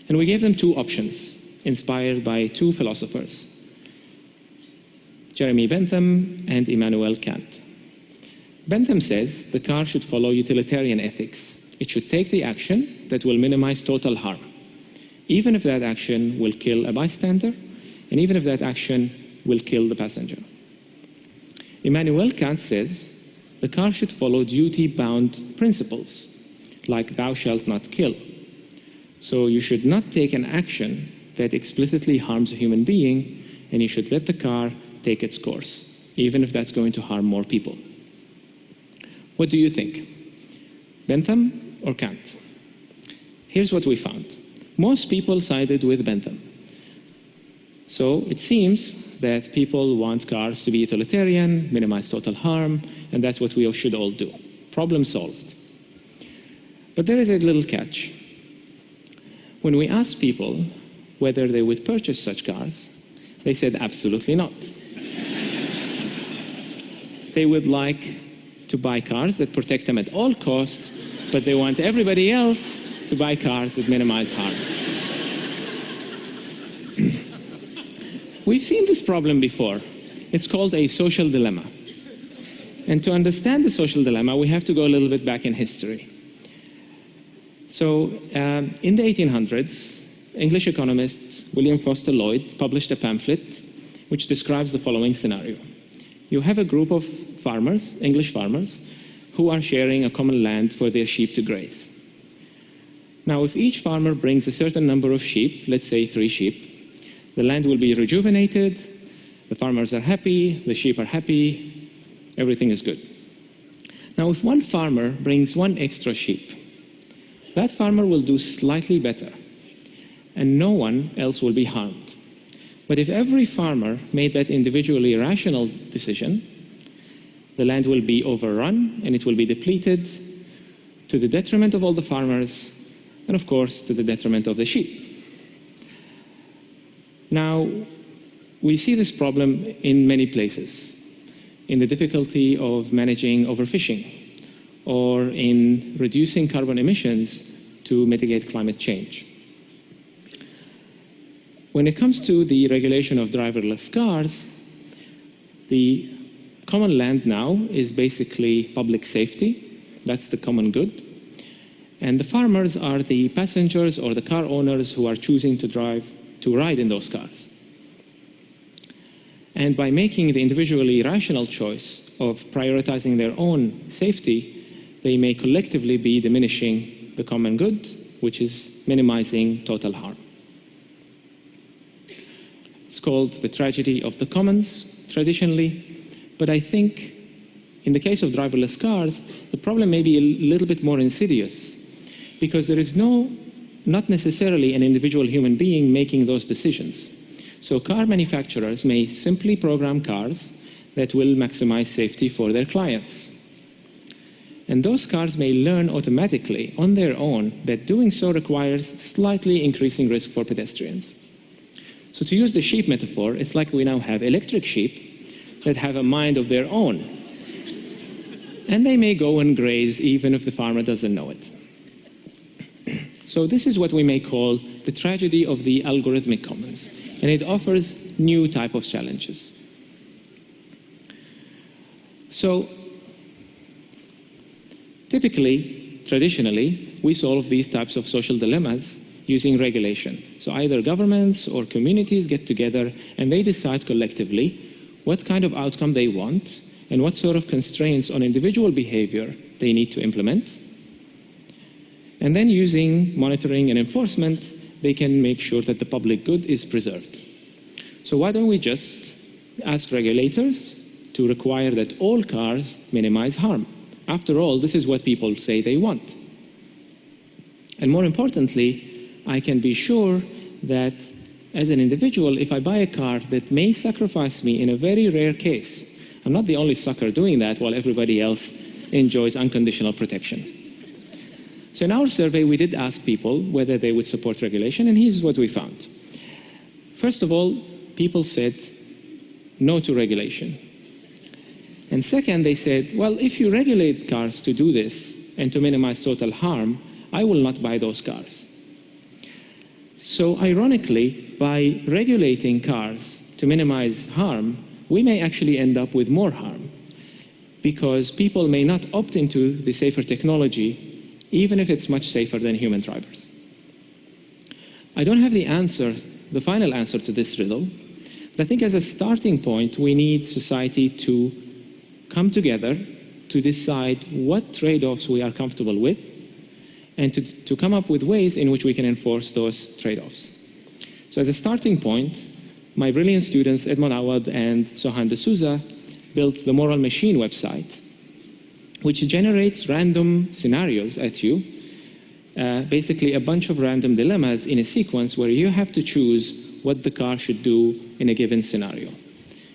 And we gave them 2 options, inspired by 2 philosophers, Jeremy Bentham and Immanuel Kant. Bentham says the car should follow utilitarian ethics. It should take the action that will minimize total harm, even if that action will kill a bystander, and even if that action will kill the passenger. Immanuel Kant says the car should follow duty-bound principles. like thou shalt not kill. So you should not take an action that explicitly harms a human being, and you should let the car take its course, even if that's going to harm more people. What do you think? Bentham or Kant? Here's what we found. Most people sided with Bentham. So it seems that people want cars to be utilitarian, minimize total harm, and that's what we should all do. Problem solved. But there is a little catch. When we asked people whether they would purchase such cars, they said absolutely not. They would like to buy cars that protect them at all costs, but they want everybody else to buy cars that minimize harm. We've seen this problem before. It's called a social dilemma. And to understand the social dilemma, we have to go a little bit back in history. So in the 1800s, English economist William Foster Lloyd published a pamphlet which describes the following scenario. You have a group of farmers, English farmers, who are sharing a common land for their sheep to graze. Now, if each farmer brings a certain number of sheep, let's say 3 sheep, the land will be rejuvenated, the farmers are happy, the sheep are happy, everything is good. Now, if one farmer brings 1 extra sheep, that farmer will do slightly better, and no one else will be harmed. But if every farmer made that individually rational decision, the land will be overrun and it will be depleted to the detriment of all the farmers and, of course, to the detriment of the sheep. Now, we see this problem in many places, in the difficulty of managing overfishing or in reducing carbon emissions to mitigate climate change. When it comes to the regulation of driverless cars, the common land now is basically public safety. That's the common good. And the farmers are the passengers or the car owners who are choosing to ride in those cars. And by making the individually rational choice of prioritizing their own safety, they may collectively be diminishing the common good, which is minimizing total harm. It's called the tragedy of the commons, traditionally, but I think in the case of driverless cars, the problem may be a little bit more insidious, because there is not necessarily an individual human being making those decisions. So car manufacturers may simply program cars that will maximize safety for their clients. And those cars may learn automatically on their own that doing so requires slightly increasing risk for pedestrians. So to use the sheep metaphor, it's like we now have electric sheep that have a mind of their own. And they may go and graze even if the farmer doesn't know it. So this is what we may call the tragedy of the algorithmic commons. And it offers new type of challenges. So typically, traditionally, we solve these types of social dilemmas using regulation. So either governments or communities get together and they decide collectively what kind of outcome they want and what sort of constraints on individual behavior they need to implement. And then using monitoring and enforcement, they can make sure that the public good is preserved. So why don't we just ask regulators to require that all cars minimize harm? After all, this is what people say they want. And more importantly, I can be sure that as an individual, if I buy a car that may sacrifice me in a very rare case, I'm not the only sucker doing that while everybody else enjoys unconditional protection. So in our survey, we did ask people whether they would support regulation, and here's what we found. First of all, people said no to regulation. And second, they said, well, if you regulate cars to do this and to minimize total harm, I will not buy those cars. So ironically, by regulating cars to minimize harm, we may actually end up with more harm, because people may not opt into the safer technology even if it's much safer than human drivers. I don't have the answer, the final answer to this riddle, but I think as a starting point, we need society to come together to decide what trade-offs we are comfortable with and to come up with ways in which we can enforce those trade-offs. So as a starting point, my brilliant students, Edmond Awad and Sohan D'Souza, built the Moral Machine website, which generates random scenarios at you, basically a bunch of random dilemmas in a sequence where you have to choose what the car should do in a given scenario.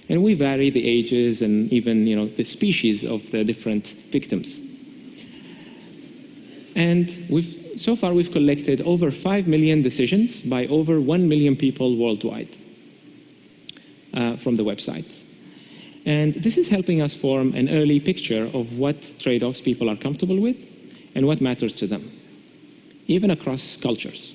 And we vary the ages and even the species of the different victims. And so far we've collected over 5 million decisions by over 1 million people worldwide from the website. And this is helping us form an early picture of what trade-offs people are comfortable with and what matters to them, even across cultures.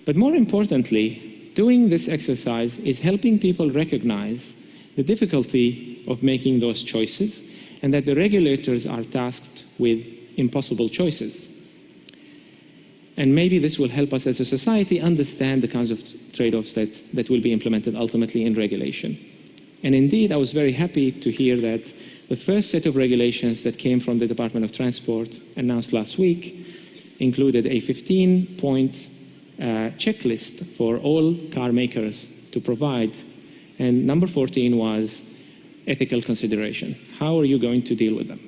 But more importantly, doing this exercise is helping people recognize the difficulty of making those choices and that the regulators are tasked with impossible choices. And maybe this will help us as a society understand the kinds of trade-offs that will be implemented ultimately in regulation. And indeed, I was very happy to hear that the first set of regulations that came from the Department of Transport announced last week included a 15-point checklist for all car makers to provide. And number 14 was ethical consideration. How are you going to deal with them?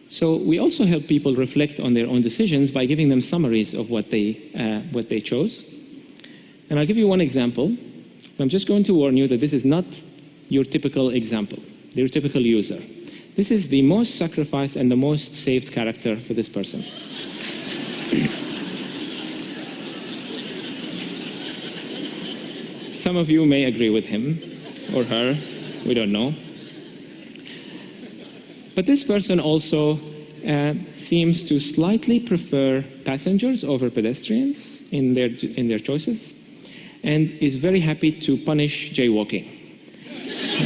So we also help people reflect on their own decisions by giving them summaries of what they chose. And I'll give you one example. I'm just going to warn you that this is not your typical example, your typical user. This is the most sacrificed and the most saved character for this person. Some of you may agree with him or her, we don't know. But this person also seems to slightly prefer passengers over pedestrians in their choices, and is very happy to punish jaywalking.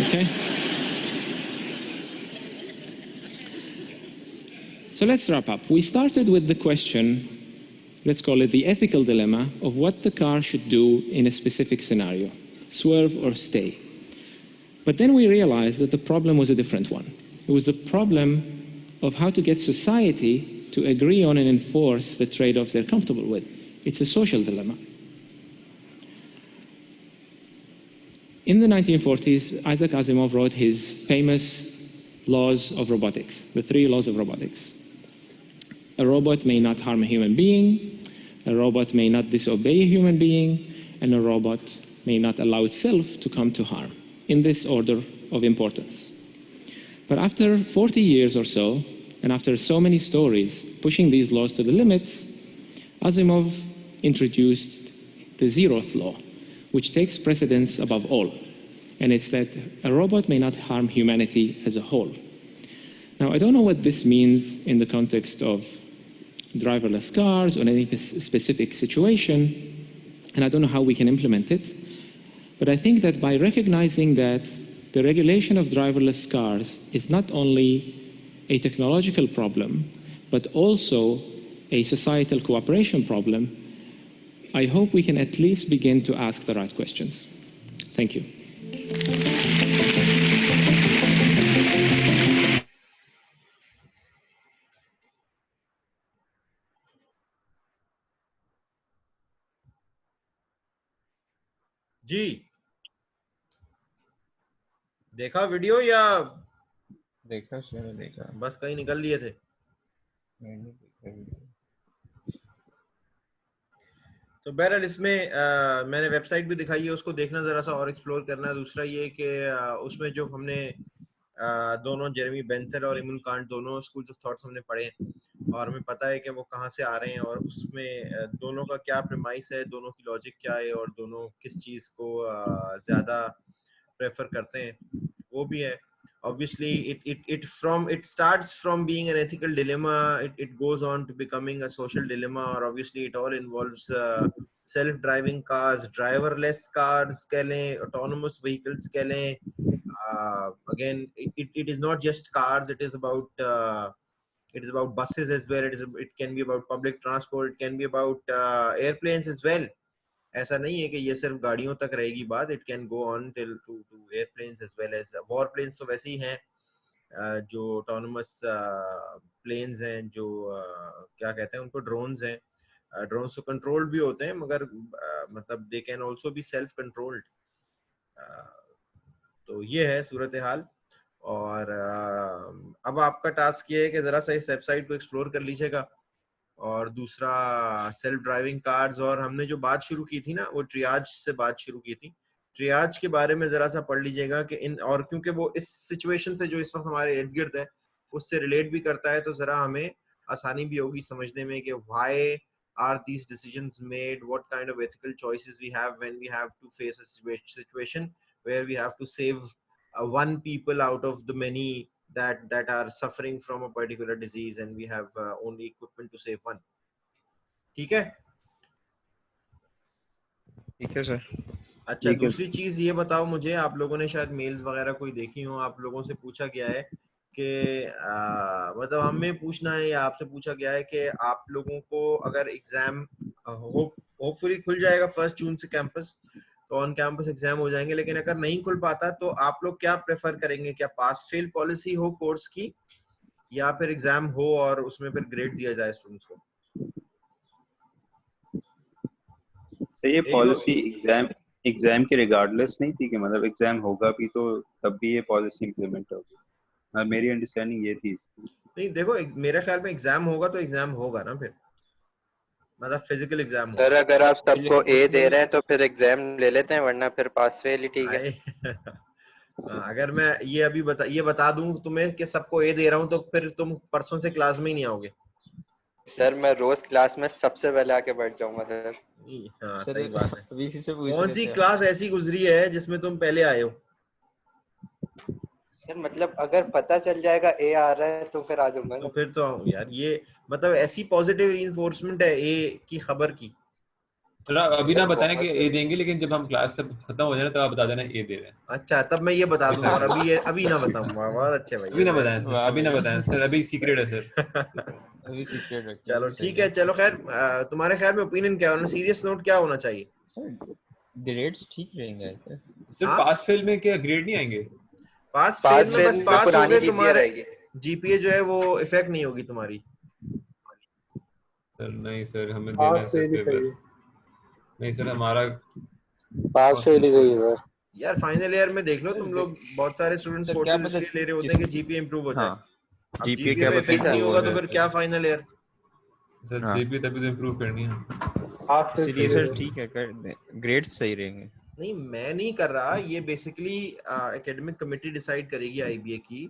Okay? So let's wrap up. We started with the question, let's call it the ethical dilemma of what the car should do in a specific scenario, swerve or stay. But then we realized that the problem was a different one. It was the problem of how to get society to agree on and enforce the trade-offs they're comfortable with. It's a social dilemma. In the 1940s, Isaac Asimov wrote his famous laws of robotics, the 3 laws of robotics. A robot may not harm a human being, a robot may not disobey a human being, and a robot may not allow itself to come to harm, in this order of importance. But after 40 years or so, and after so many stories pushing these laws to the limits, Asimov introduced the 0th law, which takes precedence above all. And it's that a robot may not harm humanity as a whole. Now, I don't know what this means in the context of driverless cars or any specific situation, and I don't know how we can implement it. But I think that by recognizing that the regulation of driverless cars is not only a technological problem, but also a societal cooperation problem, I hope we can at least begin to ask the right questions. Thank you. जी देखा video या देखा मैंने देखा बस कहीं निकल लिए थे? मैंने देखा वीडियो। तो बहरहाल इसमें मैंने वेबसाइट भी दिखाई है, उसको देखना जरा सा और एक्सप्लोर करना। दूसरा ये कि उसमें जो हमने दोनों जेरेमी बेंथर और इमन कांट दोनों स्कूल्स ऑफ थॉट्स हमने पढ़े और हमें पता है कि वो कहाँ से आ रहे हैं और उसमें दोनों का क्या प्रेमाइस है, दोनों की लॉजिक क्या है और दोनों किस चीज को ज्यादा प्रेफर करते हैं, वो भी है। Obviously it starts from being an ethical dilemma, it goes on to becoming a social dilemma, or obviously it all involves self-driving cars, driverless cars कह लें, autonomous vehicles कह लें. Again, it is not just cars, it is about buses as well, it can be about public transport, it can be about airplanes as well. ऐसा नहीं है कि ये सिर्फ गाड़ियों तक रहेगी बात, it can go on till to airplanes as well as warplanes तो वैसे ही हैं, जो ऑटोनमस प्लेन्स हैं, जो क्या कहते हैं उनको, ड्रोन्स हैं, ड्रोन्स तो कंट्रोल्ड भी होते हैं मगर मतलब they can also be self controlled. तो ये है सूरत हाल। और अब आपका टास्क ये है कि जरा सा इस वेबसाइट को एक्सप्लोर कर लीजिएगा। और दूसरा सेल्फ ड्राइविंग कार्स, और हमने जो बात शुरू की थी ना वो ट्रियाज से बात शुरू की थी, ट्रियाज के बारे में जरा सा पढ़ लीजिएगा कि इन, और क्योंकि वो इस सिचुएशन से जो इस वक्त हमारे इर्द गिर्द है उससे रिलेट भी करता है, तो जरा हमें आसानी भी होगी समझने में कि why are these decisions made, what kind of ethical choices we have when we have to face a situation where we have to save one people out of the many that are suffering from a particular disease and we have only equipment to save one. ठीक है? ठीक है sir. अच्छा, दूसरी चीज ये बताओ मुझे, आप लोगों ने शायद मेल्स वगैरह कोई देखी हो, आप लोगों से पूछा गया है कि मतलब हमें पूछना है या आपसे पूछा गया है कि आप लोगों को अगर एग्जाम होपफुली खुल जाएगा 1 जून से कैंपस, तो ऑन कैंपस एग्जाम हो जाएंगे, लेकिन अगर नहीं खुल पाता तो आप लोग क्या प्रेफर करेंगे? क्या पास फेल पॉलिसी हो कोर्स की, या फिर एग्जाम हो और उसमें फिर ग्रेड दिया जाए स्टूडेंट्स को? सही है, पॉलिसी एग्जाम के रिगार्डलेस नहीं थी कि मतलब एग्जाम होगा भी तो तब भी ये पॉलिसी इंप्लीमेंट होगी। मेरी अंडरस्टैंडिंग ये थी। नहीं देखो, मेरे ख्याल में एग्जाम होगा तो एग्जाम होगा ना, फिर मतलब फिजिकल एग्जाम सर अगर आप सबको ए दे रहे हैं तो फिर एग्जाम ले लेते हैं, वरना फिर पास फेल ही ठीक है। अगर मैं ये बता दूं तुम्हें कि सबको ए दे रहा हूं तो फिर तुम परसों से क्लास में ही नहीं आओगे। सर मैं रोज क्लास में सबसे पहले आके बैठ जाऊंगा सर। हाँ सही बात है। कौन सी क्लास ऐसी गुजरी है जिसमें तुम पहले आए हो? सर मतलब अगर पता चल जाएगा ए आ रहा है तो फिर आ जाऊंगा। तो फिर तो यार ये मतलब ऐसी पॉजिटिव रीइंफोर्समेंट है ए की खबर की। चलो अभी ना बताएं कि ए देंगे, लेकिन जब हम क्लास सब खत्म हो जाए तो आप बता देना ए दे रहे हैं। अच्छा, तब मैं ये बता दूंगा, और अभी ना बताऊंगा। बहुत अच्छे भाई, अभी ना बताएं सर, अभी ना बताएं सर, अभी सीक्रेट है सर। अभी सीक्रेट है। चलो ठीक है, चलो खैर, तुम्हारे ख्याल में ओपिनियन क्या है? सीरियस नोट क्या होना चाहिए? ग्रेड्स ठीक रहेंगे सर। पास फेल में क्या ग्रेड नहीं आएंगे? पास फेल में बस पास हो गए, तुम्हारे जीपीए जो है वो इफेक्ट नहीं होगी तुम्हारी। सर नहीं सर, हमें देना है सर पेपर। नहीं सर, हमारा पास फेल ही सही है सर। यार फाइनल ईयर में देख लो तुम लोग, बहुत सारे स्टूडेंट्स कोर्सेज इसलिए ले रहे होते हैं कि जीपीए इंप्रूव हो जाए। अब जीपीए का इफेक्ट नहीं होगा तो फिर क्या फाइनल ईयर? सर जीपीए तभी तो इंप्रूव करनी है। इसलिए सर ठीक है, कर दे, ग्रेड्स सही रहेंगे। नहीं मैं नहीं कर रहा, ये बेसिकली एकेडमिक कमेटी डिसाइड करेगी आईबीए की,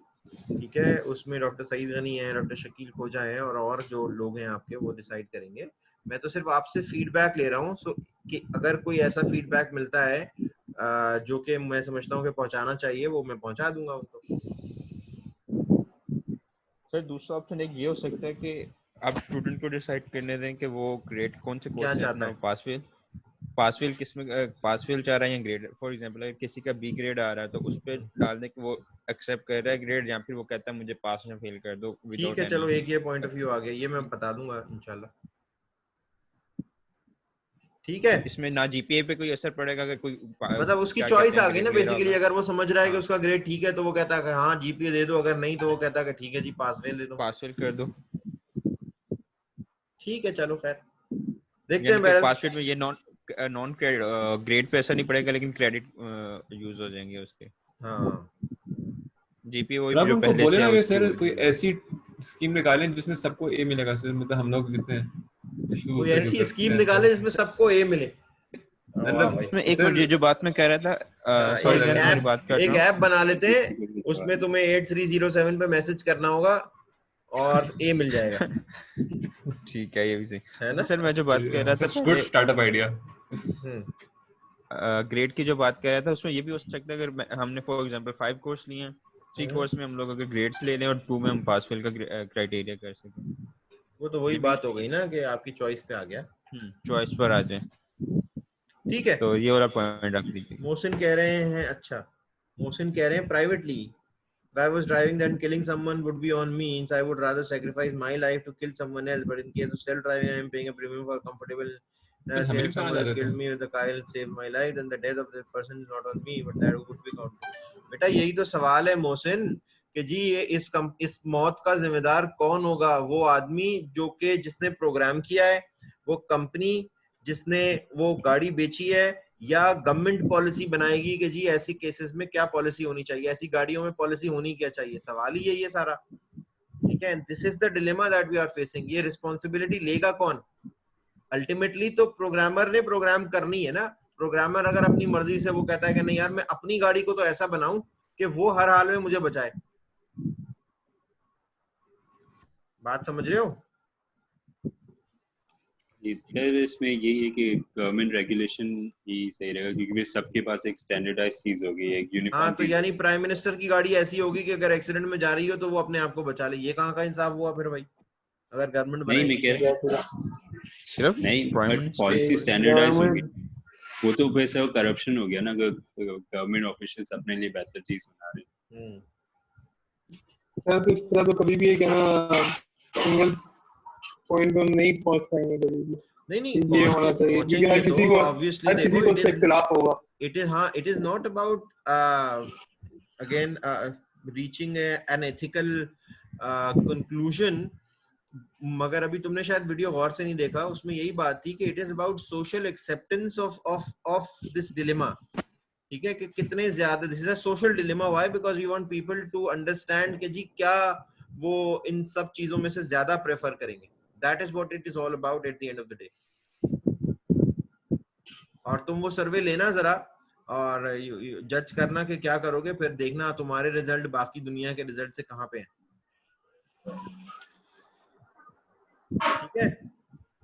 ठीक है? उसमें डॉक्टर सईद गनी है, डॉक्टर शकील खोजा है, और जो लोग हैं आपके वो डिसाइड करेंगे। मैं तो सिर्फ आपसे फीडबैक ले रहा हूँ, सो कि अगर कोई ऐसा फीडबैक मिलता है जो कि मैं समझता हूँ कि पहुंचाना चाहिए, वो मैं पहुंचा दूंगा उनको। सर दूसरा ऑप्शन एक ये हो सकता है कि आप स्टूडेंट को डिसाइड करने दें कि वो ग्रेड कौन से कोर्स में अपना पास फेल किस में पास फेल चाह रहा है या ग्रेड। फॉर एग्जांपल अगर किसी का बी ग्रेड आ रहा है तो उस पे डाल दें कि वो एक्सेप्ट कर रहा है ग्रेड, या फिर वो कहता है मुझे पास या फेल कर दो। ठीक है, चलो एक ये पॉइंट ऑफ व्यू आ गया, ये मैं बता दूंगा इंशाल्लाह। ठीक है, इसमें ना जीपीए पे कोई असर पड़ेगा, अगर कोई मतलब उसकी चॉइस आ गई ना बेसिकली। अगर वो समझ रहा है कि उसका ग्रेड ठीक है तो वो कहता है कि हाँ जीपीए दे दो, अगर नहीं तो वो कहता है कि ठीक है जी पास फेल दे दो, पास फेल कर दो। ठीक है चलो खैर देखते हैं। पास फेल में ये नॉन ग्रेड पे असर नहीं पड़ेगा, लेकिन क्रेडिट यूज हो जाएंगे उसके। हाँ जीपीए वही जो पहले बोले ना कि सर कोई ऐसी स्कीम निकालें जिसमें सबको ए मिलेगा सर। मतलब हम लोग जितने कोई ऐसी स्कीम निकाले जिसमें सबको ए मिले। एक मिनट, ये जो बात मैं कह रहा था, सॉरी बात कर, एक ऐप बना लेते हैं, उसमें तुम्हें 8307 पे मैसेज करना होगा और ए मिल जाएगा। ठीक है, ये भी सही है ना सर। मैं जो बात कर रहा था, गुड स्टार्टअप आइडिया। ग्रेड की जो बात कर रहा था उसमें ये भी हो सकता है, अगर हमने फॉर एग्जांपल 5 कोर्स लिए हैं, 3 कोर्स में हम लोग अगर ग्रेड्स ले लें और 2 में हम पास फेल का क्राइटेरिया कर सकें। वो तो वही बात हो गई ना कि आपकी चॉइस पे आ गया। चॉइस पर आ जाए, ठीक है। तो ये वाला पॉइंट रख लीजिए। मोहसिन कह रहे हैं, अच्छा मोहसिन कह रहे हैं privately, if I was driving then killing someone would be on me, so I would rather sacrifice my life to kill someone else, but in case of self driving I am paying a premium for comfortable someone has killed me with the car and saved my life, then the death of that person is not on me, but that would be counted. बेटा यही तो सवाल है मोहसिन कि जी ये इस मौत का जिम्मेदार कौन होगा, वो आदमी जो कि जिसने प्रोग्राम किया है, वो कंपनी जिसने वो गाड़ी बेची है, या गवर्नमेंट पॉलिसी बनाएगी कि जी ऐसी केसेस में क्या पॉलिसी होनी चाहिए, ऐसी गाड़ियों में पॉलिसी होनी क्या चाहिए। सवाल ही है ये सारा, ठीक है। This is the dilemma that we are facing. ये रिस्पॉन्सिबिलिटी लेगा कौन? अल्टीमेटली तो प्रोग्रामर ने प्रोग्राम करनी है ना। प्रोग्रामर अगर अपनी मर्जी से वो कहता है कि नहीं यार मैं अपनी गाड़ी को तो ऐसा बनाऊं कि वो हर हाल में मुझे बचाए। बात समझ रहे हो? इसमें यही है कि गवर्नमेंट रेगुलेशन ही सही रहेगा, क्योंकि सबके पास एक स्टैंडर्डाइज चीज होगी, एक यूनिफॉर्म। हाँ, तो यानी प्राइम मिनिस्टर की गाड़ी ऐसी होगी कि अगर एक्सीडेंट में जा रही हो तो वो अपने आप को बचा ले। ये कहाँ का इंसाफ हुआ फिर भाई? अगर गवर्नमेंट नहीं, मैं कह रहा सिर्फ नहीं, बट पॉलिसी स्टैंडर्डाइज होगी। वो तो वैसे वो करप्शन हो गया ना, गवर्नमेंट ऑफिशियल्स अपने लिए बेहतर चीज बना रहे हैं। सर तो इस तरह तो कभी भी एक है ना सिंगल पॉइंट पे नहीं पहुंच पाएंगे कभी भी। नहीं ये होना चाहिए, क्योंकि हर किसी को ऑब्वियसली हर किसी को उससे इख्तिलाफ होगा। इट इज, हाँ, it is not about again reaching an ethical conclusion. मगर अभी तुमने शायद वीडियो गौर से नहीं देखा, उसमें यही बात थी कि it is about social acceptance of this dilemma. ठीक है, कि कितने ज्यादा this is a social dilemma. Why? Because you want people to understand कि जी क्या वो इन सब चीजों में से ज्यादा प्रेफर करेंगे। That is what it is all about at the end of the day. और तुम वो सर्वे लेना जरा और जज करना कि क्या करोगे, फिर देखना तुम्हारे रिजल्ट बाकी दुनिया के रिजल्ट से कहाँ पे हैं। ठीक है,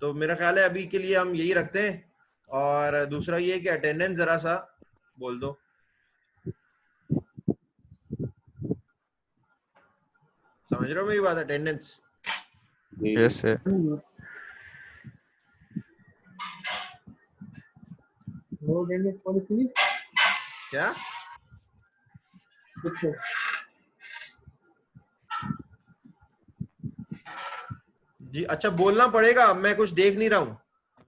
तो मेरा ख्याल है अभी के लिए हम यही रखते हैं। और दूसरा ये कि अटेंडेंस जरा सा बोल दो। समझ रहे हो मेरी बात? Attendance. Yes sir. No attendance policy क्या? जी अच्छा, बोलना पड़ेगा, मैं कुछ देख नहीं रहा हूँ।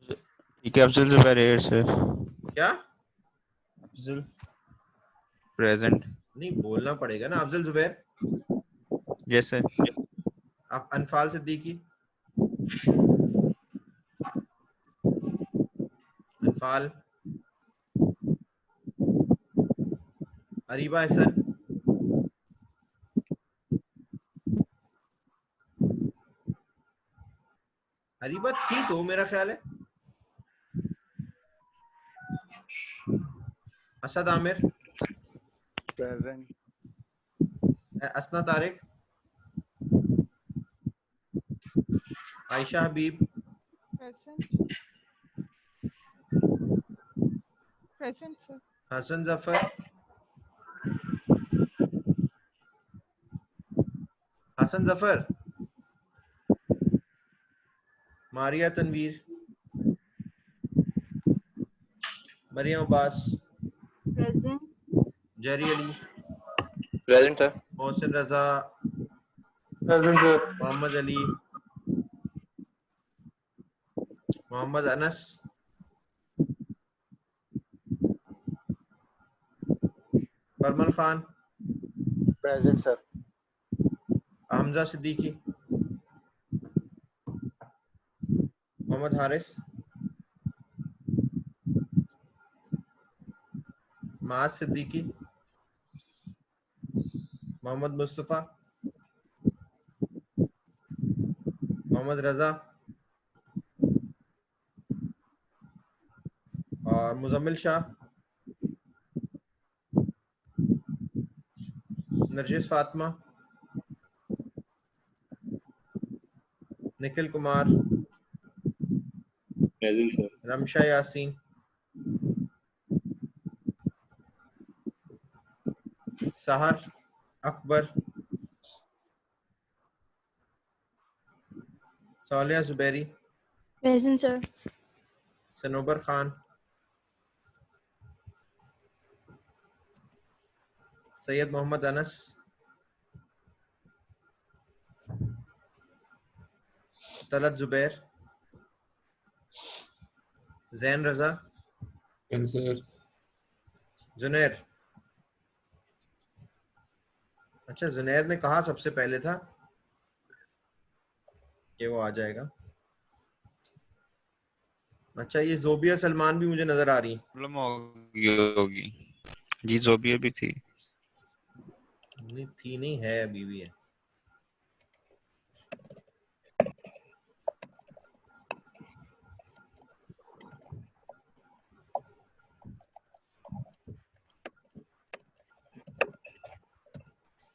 ठीक है, अफजल जुबैर हियर सर। क्या? अफजल प्रेजेंट। नहीं, बोलना पड़ेगा ना। अफजल जुबैर। Yes sir. अनफाल सिद्दीकी। अनफाल। अरीबा हसन। अरीबा थी तो मेरा ख्याल है। Asad Aamir. Present. Asna Tariq. Ayesha Habib. Present sir. Hasan Zafar. Hasan Zafar. Maria Tanveer. Maryam Abbas. Present. जेरी Ali. Present sir. Mohsin Raza. Present sir. Mohammad Ali. Mohammad Anas. Barman Khan. Present sir. Hamza Siddiqui. Mohammad Haris. Maaz Siddiqui. Mohammad Mustafa. Mohammad Raza और Muzammil Shah. Nargis Fatima. Nikhil Kumar. Present sir. Ramsha Yasin. Sahar Akbar. Saliya Zubairi. Present sir. Sanobar Khan. Syed Mohammad Anas. Talat Zubair. Zain Raza. Junair. अच्छा, जुनैर ने कहा सबसे पहले था कि वो आ जाएगा। अच्छा, ये जोबिया सलमान भी मुझे नजर आ रही। प्रॉब्लम होगी जी, जोबिया भी थी। नहीं थी, नहीं है, अभी भी है।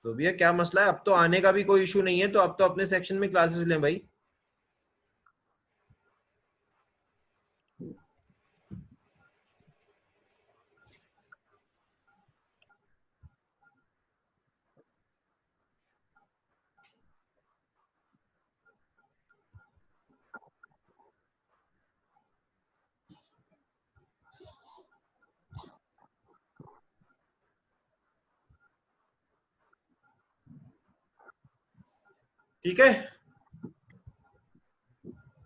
तो भैया क्या मसला है? अब तो आने का भी कोई इशू नहीं है, तो अब तो अपने सेक्शन में क्लासेस लें भाई। ठीक है,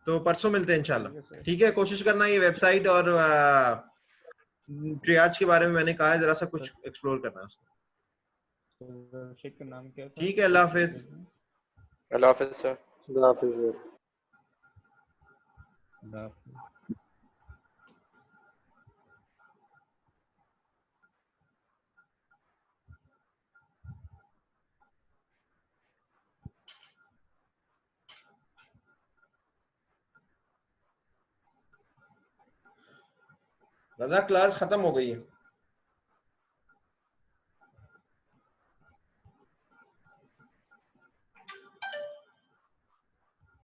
तो परसों मिलते हैं इंशाल्लाह। ठीक है, कोशिश करना ये वेबसाइट और ट्रियाज के बारे में मैंने कहा है, जरा सा कुछ एक्सप्लोर करना है उसको। शेख का नाम क्या था? ठीक है, अल्लाह हाफिज। अल्लाह हाफिज सर। अल्लाह हाफिज सर। रजा, क्लास खत्म हो गई है।